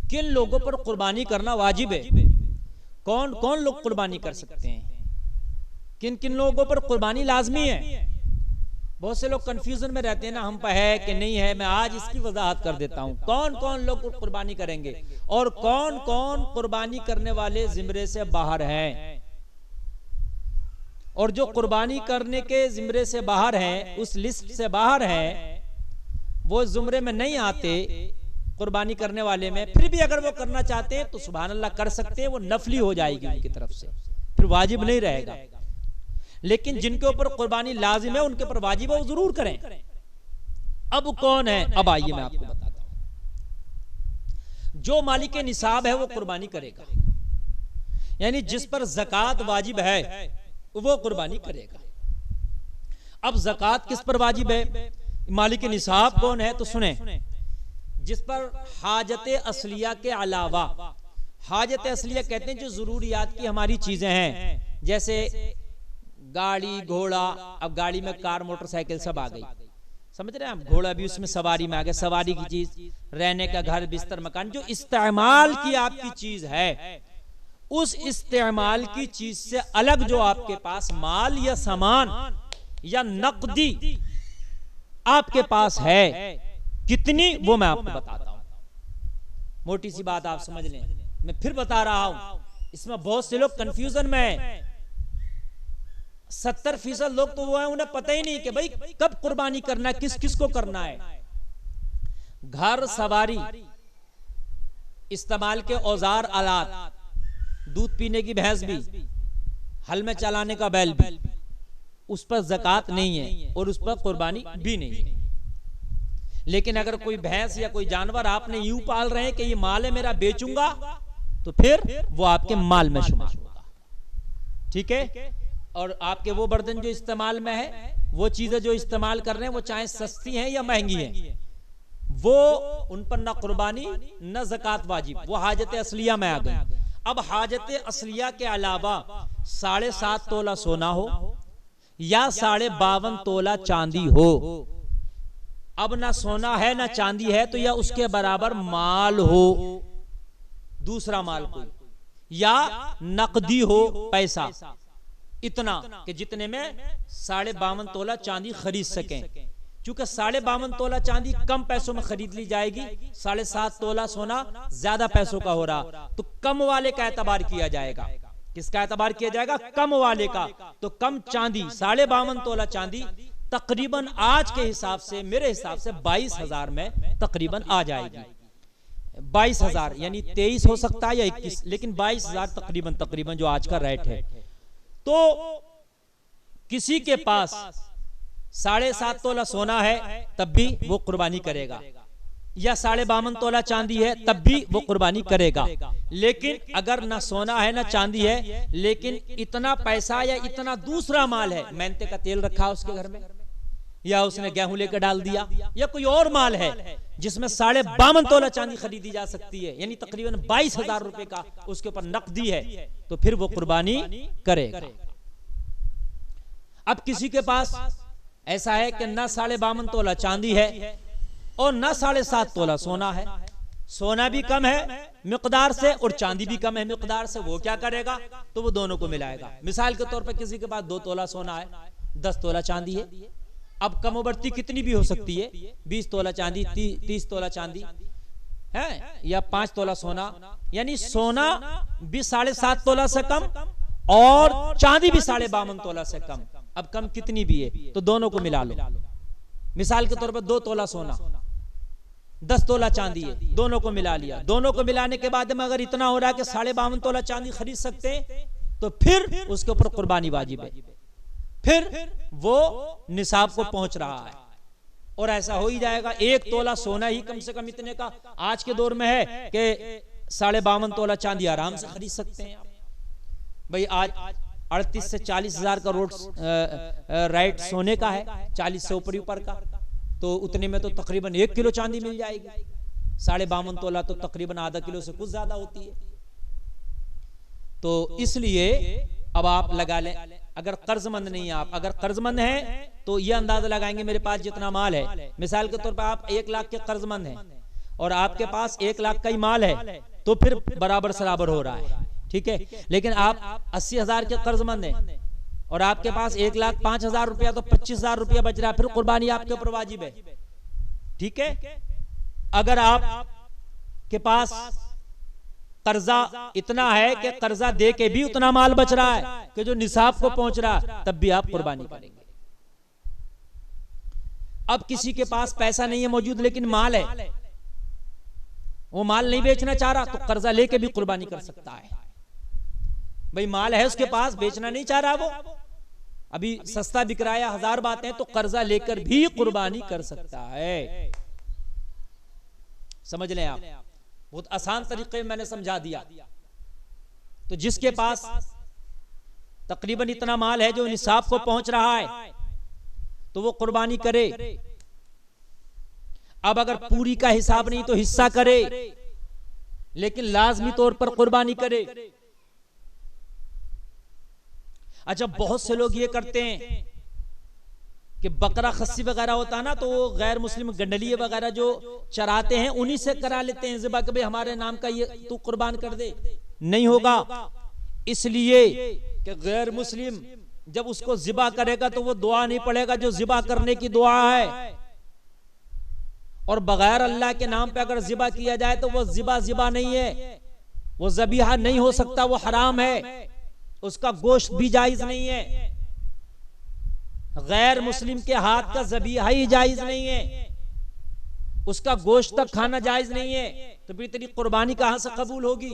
किन लोगों पर कुर्बानी करना वाजिब है, कौन कौन लोग कुर्बानी कर सकते हैं, किन किन लोगों पर कुर्बानी लाजमी है। बहुत से लोग कंफ्यूजन में रहते हैं ना, हम पर है कि नहीं है। मैं आज इसकी वजाहत कर देता हूं, कौन कौन लोग कुर्बानी करेंगे और कौन कौन कुर्बानी करने वाले जिम्मे से बाहर हैं। और जो कुर्बानी करने के जिम्मे से बाहर हैं, उस लिस्ट से बाहर हैं, वो जुमरे में नहीं आते कुर्बानी करने वाले में, फिर भी अगर वो करना चाहते हैं तो सुभान अल्लाह कर सकते हैं, वो नफली हो जाएगी उनकी तरफ से, फिर वाजिब नहीं रहेगा। लेकिन जिनके ऊपर कुर्बानी लाजिम है उनके ऊपर वाजिब है, वो जरूर करें। अब कौन है, अब आइए मैं आपको बताता हूं। जो मालिक निसाब है वो कुर्बानी करेगा, यानी जिस पर ज़कात वाजिब है वो कुर्बानी करेगा। अब ज़कात किस पर वाजिब है, मालिक निसाब कौन है, तो सुने, जिस पर हाजत असलिया के अलावा, हाजत असलिया कहते हैं जो जरूरियात की हमारी चीजें हैं, जैसे गाड़ी घोड़ा, अब गाड़ी में कार मोटरसाइकिल सब आ गई, समझ रहे हैं आप, घोड़ा भी उसमें सवारी में आ गया, सवारी की चीज, रहने का घर बिस्तर मकान, जो इस्तेमाल की आपकी चीज है, उस इस्तेमाल की चीज से अलग जो आपके पास माल या सामान या नकदी आपके पास है, कितनी, वो मैं आपको बताता हूं। मोटी सी बात आप समझ लें, मैं फिर बता रहा हूं, इसमें बहुत से लोग कंफ्यूजन में हैं। 70% लोग तो वो है, उन्हें पता ही नहीं कि भाई कब कुर्बानी करना है, किस किस को करना है। घर सवारी, इस्तेमाल के औजार आलात, दूध पीने की भैंस भी, हल में चलाने का बैल भी, उस पर ज़कात नहीं है और उस पर कुर्बानी भी नहीं है। लेकिन अगर कोई भैंस या कोई जानवर आपने यूं पाल रहे हैं कि ये माल है मेरा, बेचूंगा, तो फिर वो आपके माल में शुमार होगा, ठीक है। और आपके वो बर्तन जो इस्तेमाल में है, वो चीजें जो इस्तेमाल कर रहे हैं, वो चाहे सस्ती हैं या महंगी हैं, वो उन पर ना कुर्बानी न ज़कात वाजिब, वो हाजत असलिया में आ गई। अब हाजत असलिया के अलावा 7.5 तोला सोना हो या 52.5 तोला चांदी हो, अब ना सोना है ना चांदी है, तो या उसके बराबर माल हो, दूसरा माल कोई, या नकदी हो पैसा, इतना कि जितने में 52.5 तोला चांदी खरीद सकें। चूंकि 52.5 तोला चांदी कम पैसों में खरीद ली जाएगी, 7.5 तोला सोना ज्यादा पैसों का हो रहा, तो कम वाले का एतबार किया जाएगा। किसका एतबार किया जाएगा, कम वाले का। तो कम चांदी, 52.5 तोला चांदी तकरीबन आज के हिसाब से, मेरे हिसाब से 22,000 में तकरीबन आ जाएगी। 22,000 यानी 23 हो सकता है या 21, लेकिन 22,000 तकरीबन जो आज का रेट है। तो किसी के पास 7.5 तोला सोना है तब भी वो कुर्बानी करेगा, या 52.5 तोला चांदी है तब भी वो कुर्बानी करेगा। लेकिन अगर ना सोना है ना चांदी है, लेकिन इतना पैसा या इतना दूसरा माल है, मेहनते का तेल रखा उसके घर में, या उसने गेहूं लेकर डाल दिया, या कोई और माल है जिसमें 52.5 तोला चांदी खरीदी जा सकती है, यानी तकरीबन 22,000 रुपए का उसके ऊपर नकदी है, तो फिर वो कुर्बानी करेगा। अब किसी के पास ऐसा है कि ना 52.5 तोला चांदी है और ना 7.5 तोला सोना है, सोना भी कम है मिकदार से और चांदी भी कम है मिकदार से, वो क्या करेगा, तो वो दोनों को मिलाएगा। मिसाल के तौर पर किसी के पास 2 तोला सोना है, 10 तोला चांदी है, अब कमोबर्ती कितनी भी हो सकती है, 20 तोला चांदी, 30 तोला चांदी है, या 5 तोला सोना, यानी सोना भी 7.5 तोला से कम और चांदी भी 52.5 तोला से कम। अब कम कितनी भी है तो दोनों को मिला लो। मिसाल के तौर पर 2 तोला सोना, 10 तोला चांदी है, दोनों को मिला लिया। दोनों को मिलाने के बाद में अगर इतना हो रहा है कि 52.5 तोला चांदी खरीद सकते हैं, तो फिर उसके ऊपर कुर्बानी वाजिब है, फिर वो निसाब को पहुंच रहा है। और ऐसा हो ही जाएगा, 1 तोला सोना ही कम से कम इतने का आज के दौर में है कि 52.5 तोला चांदी आराम से खरीद सकते हैं आप। भाई आज 38 से 40,000 का रोड राइट सोने का है, 40 से ऊपर का, तो उतने में तो तकरीबन 1 किलो चांदी मिल जाएगी। 52.5 तोला तो तकरीबन आधा किलो से कुछ ज्यादा होती है। तो इसलिए अब आप लगा लें, अगर कर्जमंद नहीं है आप, अगर कर्जमंद हैं तो ये अंदाजा लगाएंगे मेरे पास जितना माल है, मिसाल के तौर पर आप 1 लाख के कर्जमंद हैं और आपके पास 1 लाख का ही माल है तो फिर बराबर सराबर हो रहा है, ठीक है। लेकिन आप 80,000 के कर्जमंद हैं और आपके पास 1,05,000 रुपया, तो 25,000 रुपया बच रहा है, फिर कुर्बानी आपके ऊपर वाजिब है, ठीक है। अगर आप के पास कर्जा इतना है कि कर्जा दे के भी उतना माल बच रहा है कि जो निसाब को पहुंच रहा है, तब भी आप कुर्बानी करेंगे। अब किसी के पास पैसा नहीं है मौजूद लेकिन माल है, वो माल नहीं बेचना चाह रहा, तो कर्जा लेके भी कुर्बानी कर सकता है। भाई माल है उसके पास, बेचना नहीं चाह रहा, वो अभी सस्ता बिक रहा है, 1000 बातें, तो कर्जा लेकर भी कुर्बानी कर सकता है। समझ लें आप, बहुत आसान तरीके में मैंने समझा दिया। तो जिसके पास तकरीबन इतना माल है जो निसाब को पहुंच रहा है, तो वो कुर्बानी करे। अब अगर पूरी का हिसाब नहीं तो हिस्सा करे, लेकिन लाजमी तौर पर कुर्बानी करे। अच्छा, बहुत से लोग ये करते हैं कि बकरा खस्सी वगैरह होता है ना, तो वो गैर मुस्लिम गंडलिए वगैरह जो चराते हैं उन्हीं से करा लेते हैं ज़िबा, कि भाई हमारे नाम का ये तू कुर्बान कर दे। नहीं होगा, इसलिए कि गैर मुस्लिम जब उसको ज़िबा करेगा तो वो दुआ नहीं पड़ेगा जो ज़िबा करने की दुआ है, और बगैर अल्लाह के नाम पे अगर ज़िबा किया जाए तो वो ज़िबा नहीं है, वो ज़बीहा नहीं हो सकता, वो हराम है, उसका गोश्त भी जायज नहीं है। गैर मुस्लिम के हाथ का ज़बीहा ही जायज नहीं है, उसका गोश्त तक खाना जायज नहीं है, तो फिर तेरी कुर्बानी कहां से कबूल होगी।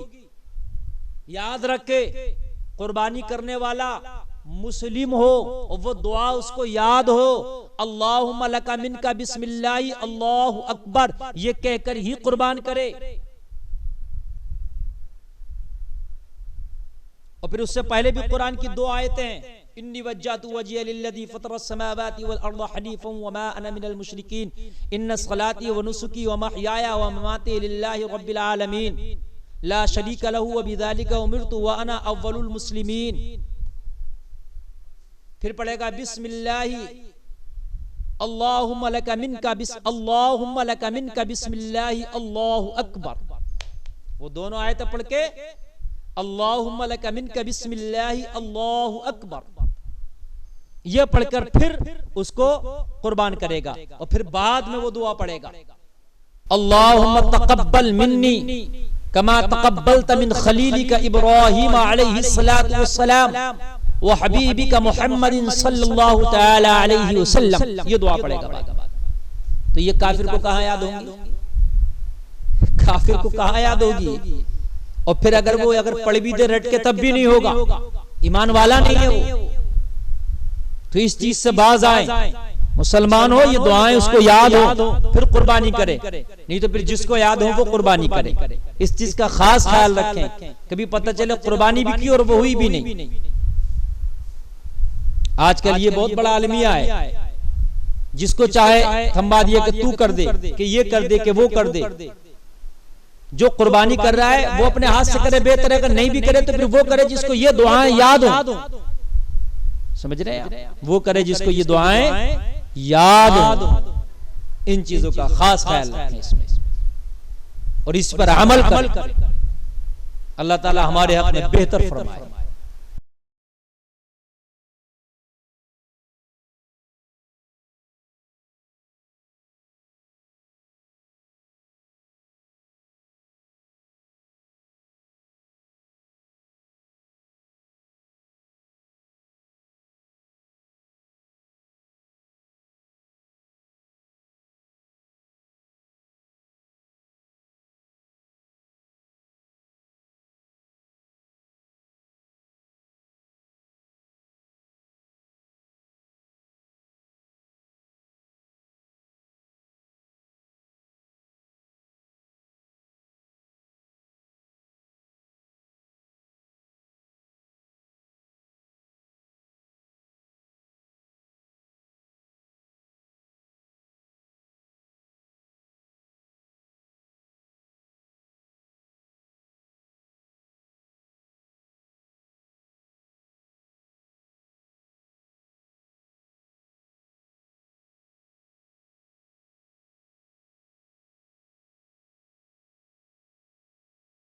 याद रखे, कुर्बानी करने वाला मुस्लिम हो और वो दुआ उसको याद हो, अल्लाहुम्मा लका मिनका बिस्मिल्लाह अल्लाहु अकबर, ये कहकर ही कुर्बान करे। और फिर उससे पहले भी कुरान की 2 आयतें हैं, इन्नी वज्जहतु वजहिया लिल्लज़ी फ़तरस समावाति वल अर्ज़ हनीफ़न वमा अना मिनल मुशरिकीन इन्न सलाती व नुसुकी व महयाया व ममाती लिल्लाहि रब्बिल आलमीन ला शरीका लहू व बिज़ालिका उमिरतु व अना अव्वलुल मुस्लिमीन। फिर पढ़ेगा बिस्मिल्लाहि अल्लाहुम्मा लका मिनका बिस्मिल्लाहि अल्लाहु अकबर। वो दोनों आयतें पढ़ के अल्लाहुम्मा लका मिनका बिस्मिल्लाहि अल्लाहु अकबर, ये पढ़कर फिर उसको कुर्बान करेगा। और फिर बाद में वो दुआ पढ़ेगा, अल्लाहुम्मा तक़ब्बल मिन्नी कमा तक़ब्बलत मिन खलीलिका इब्राहीम अलैहिस्सलातु वस्सलाम व हबीबिका मुहम्मदिन सल्लल्लाहु तआला अलैहि वसल्लम, ये दुआ पढ़ेगा। तो ये काफिर को कहां याद होगी, काफिर को कहां याद होगी। और फिर अगर वो पढ़ भी दे रट के तब भी नहीं होगा, ईमान वाला नहीं है वो। तो इस चीज से बाज आए, मुसलमान हो ये दुआएं उसको याद हो फिर कुर्बानी करे, नहीं तो फिर जिसको याद हो वो कुर्बानी करे। इस चीज का खास ख्याल रखें, कभी पता चले कुर्बानी भी की और वो हुई भी नहीं। आजकल ये बहुत बड़ा अलमिया है, जिसको चाहे थंबा दिया कि तू कर दे, कि ये कर दे, कि वो कर दे। जो कुर्बानी कर रहा है वो अपने हाथ से करे बेहतर है, अगर नहीं भी करे तो फिर वो करे जिसको ये दुआएं याद हो। समझ रहे हैं, वो करे जिसको ये दुआएं याद हो। इन चीजों का खास ख्याल रखें इसमें, और इस पर अमल करें। अल्लाह ताला हमारे हक में बेहतर फरमाए।